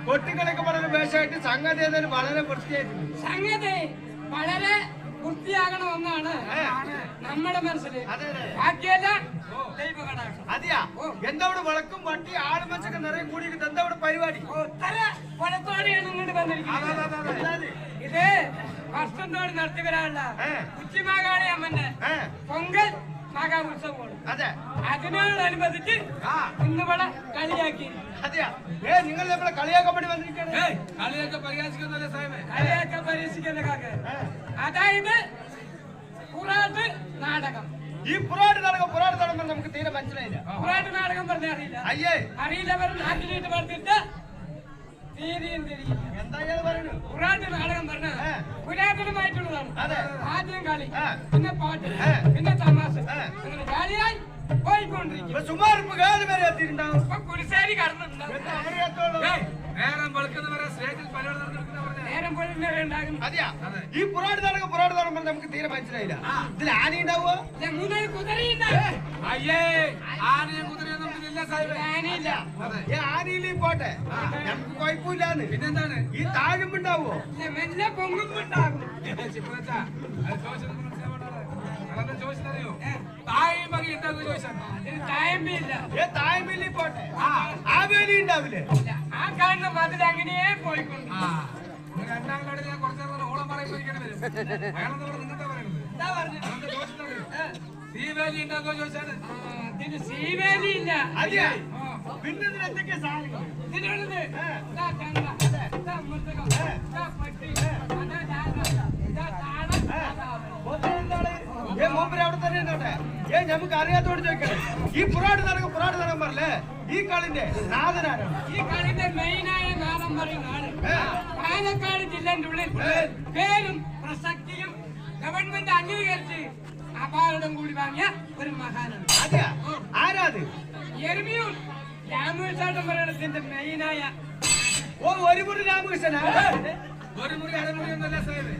കുട്ടികളൊക്കെ വളരെ വേഷമായിട്ട് സംഗതി ഏതായാലും വളരെ വൃത്തിയായിട്ടുണ്ട്. സംഗതി വളരെ വൃത്തിയാകണമെന്നാണ് നമ്മുടെ മനസ്സിൽ. ബാക്കിയല്ല അതെയാ എന്താ വിളക്കും വട്ടി ആളും വെച്ചൊക്കെ നിറയെ കൂടിയിട്ട് എന്താ പരിപാടി? പരിപാടിയാണ് ഇങ്ങോട്ട് വന്നിരിക്കുന്നത്. ഇത് വർഷം തോടി നടത്തി വരാനുള്ള ഉച്ചിമാകാളി അമ്മന്റെ പൊങ്കൽ മഹാഉത്സവമാണ്. അതെ, അതിനോടനുബന്ധിച്ച് ഇന്നിവിടെ കളിയാക്കി. അതെയാ നിങ്ങൾ നമ്മളെ കളിയാക്കാൻ വേണ്ടി വന്നിരിക്കുകയാണ്. കളിയാക്കാൻ പരിഹസിക്കുന്ന കാക്ക്. അതായത് പുറാട്ട് നാടകം. ഈ പുറാട്ട് നാടകം നമുക്ക് തീരെ മനസ്സിലായില്ല. പുറാട്ട് നാടകം പറഞ്ഞ അറിയില്ല. അയ്യേ അറിയില്ല. നാട്ടിലിട്ട് വളർത്തിട്ട് എന്തായാലും പറയുന്നു. പുറാട്ട് നാടകം പറഞ്ഞ പുരാതനമായിട്ടുള്ളതാണ്. ആദ്യം കളി, പിന്നെ പാട്ട്, പിന്നെ തമാശ, അങ്ങനെ കളിയായി പോയിക്കൊണ്ടിരിക്കും. സുമാർ വരെ എത്തിയിട്ടുണ്ടാവും. കുരിശേരി കടന്നുണ്ടാവും. ഈ പുറാട് നാടകം നമുക്ക് തീരെ മനസ്സിലായില്ല. ഇതിൽ ആന ഉണ്ടാവോ? ആനയില്ലേ പോട്ടെ, നമുക്ക് കുഴപ്പമില്ലാന്ന്. പിന്നെന്താണ് ഈ താഴമ്പുണ്ടാവോ? മെല്ലെ പൊങ്ങുമ്പുണ്ടാകും. പോട്ടെ ആ വേലി ഉണ്ടാവില്ലേ? ആ കാണുന്ന മതിൽ അങ്ങനെ പോയിക്കൊണ്ട് സീവേലി ഇല്ല. അതെയാ പിന്നെ എന്തൊക്കെയാ സാധനങ്ങൾ ഇതിനുള്ളത്? മൂപ്പര് അവിടെ തന്നെ ഉണ്ടോട്ടെ. നമുക്ക് അറിയാത്തോട് ചോദിക്കട്ടെ, ഈ പുറാട് നടക്കും പറഞ്ഞേ, ഈ കളിന്റെ നാഥനാണ്? ഈ കളിന്റെ മെയിനായ നാദം പറയുന്ന ആള് പാലക്കാട് ജില്ലന്റെ ഉള്ളിൽ പേരും പ്രസക്തിയും ഗവൺമെന്റ് അംഗീകരിച്ച് അപാരടം കൂടി വാങ്ങിയ ഒരു മഹാനാണ്. അതെയാ ആരാത്? എരുമിയൂർ രാമകൃഷ്ണൻ പറയണത്തിന്റെ മെയിനായ ഒരു മുറി രാമകൃഷ്ണനാ? ഒരു മുറി അരമുറിയൊന്നല്ല സാഹിബ്.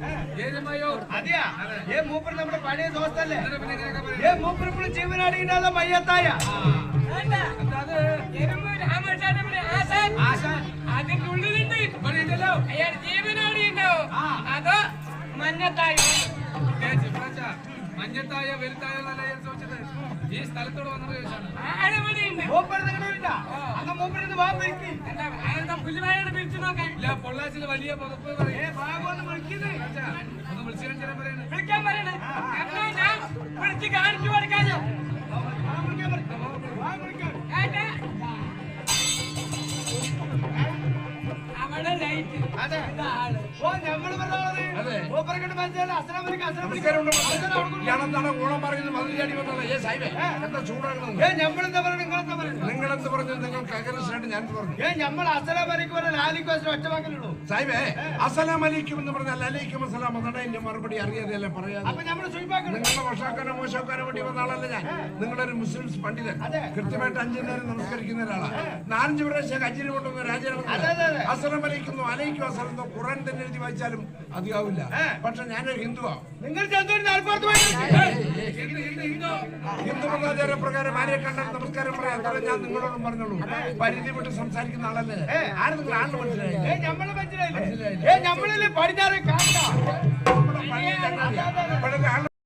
അതെയാ മൂപ്പർ നമ്മുടെ പഴയ ദോസ്തല്ലേ? മൂപ്പർ ഇപ്പോൾ ജീവനാടിയുടെ മയ്യത്തായ അതിന്റെ ഉള്ളിലുണ്ട്. അയാൾ ജീവനാടി ഉണ്ടാവോ അതോ മഞ്ഞത്തായ? മഞ്ഞത്തായ വലുത്തായ ചോദിച്ചത് ഈ സ്ഥലത്തോട് വന്നത് ചോദിച്ചാണ്. പൊള്ളാച്ചില് വലിയ പുതപ്പ് ഒന്ന് വിളിക്കാൻ പറയണേ. ഞാൻ വിളിച്ച് കാണിച്ചു കൊടുക്കാനോ? അവിടെ ലൈറ്റ് അതെ ആള് ഓ ഞമ്മള് അതെ. മൂപ്പരെക്കൊണ്ട് മനസ്സിലായി അസ്സലാമലൈക്കും ഇയാളെന്താണ് ഊളം പറയുന്നത് മതിലടി വന്നല്ല ഏ സാഹിബേ എന്താ ചൂടാകണം ഞമ്മളെന്താ പറയുന്നത് നിങ്ങളെന്താ പറയുന്നത് നിങ്ങളെന്ത് പറഞ്ഞു നിങ്ങൾക്ക് അഗ്രസ്റ്റായിട്ട് ഞാൻ പറഞ്ഞു ഞമ്മൾ അസ്സലാമലൈക്കും പറഞ്ഞാൽ ആലിക്കും ഒറ്റവാക്കലുള്ളൂ സാഹിബേ അസ്സലാം അലൈക്കും എന്ന് പറഞ്ഞാൽ അലൈക്കും അസ്സലാം അതാണ് എന്റെ മറുപടി അറിയാതെയല്ലേ പറയാതെ അപ്പൊ ഞമ്മള് സുയിപ്പാക്കണം നിങ്ങളുടെ വഷാക്കാനോ മോശക്കാനോ വേണ്ടി വന്ന ആളല്ല ഞാൻ നിങ്ങളൊരു മുസ്ലിംസ് പണ്ഡിതൻ കൃത്യമായിട്ട് 5 നേരം നമസ്കരിക്കുന്ന ഒരാളാണ് 4-5 പ്രാവശ്യം ഹജ്ജിന് കൊണ്ടുവന്ന രാജ്യമാണ് അസ്സലാം അലൈക്കും അലൈക്കും അസ്സലാം ഖുർആൻ തന്നെ എഴുതി വായിച്ചാലും അധികാവില്ല പക്ഷെ ഞാനൊരു ഹിന്ദുവാണ് നിങ്ങൾ ചെറുപ്പുറത്ത് ഹിന്ദു മതാചാര പ്രകാരം ആരെ കണ്ടാൽ നമസ്കാരം പറയാം അത്ര ഞാൻ നിങ്ങളോടും പറഞ്ഞോളൂ പരിധി വിട്ട് സംസാരിക്കുന്ന ആളല്ലേ ആരും നിങ്ങൾ ആളിന് മനസ്സിലായില്ലേ ഞമ്മള് മനസ്സിലായില്ലേ ഞമ്മളല്ലേ പടിഞ്ഞാറ്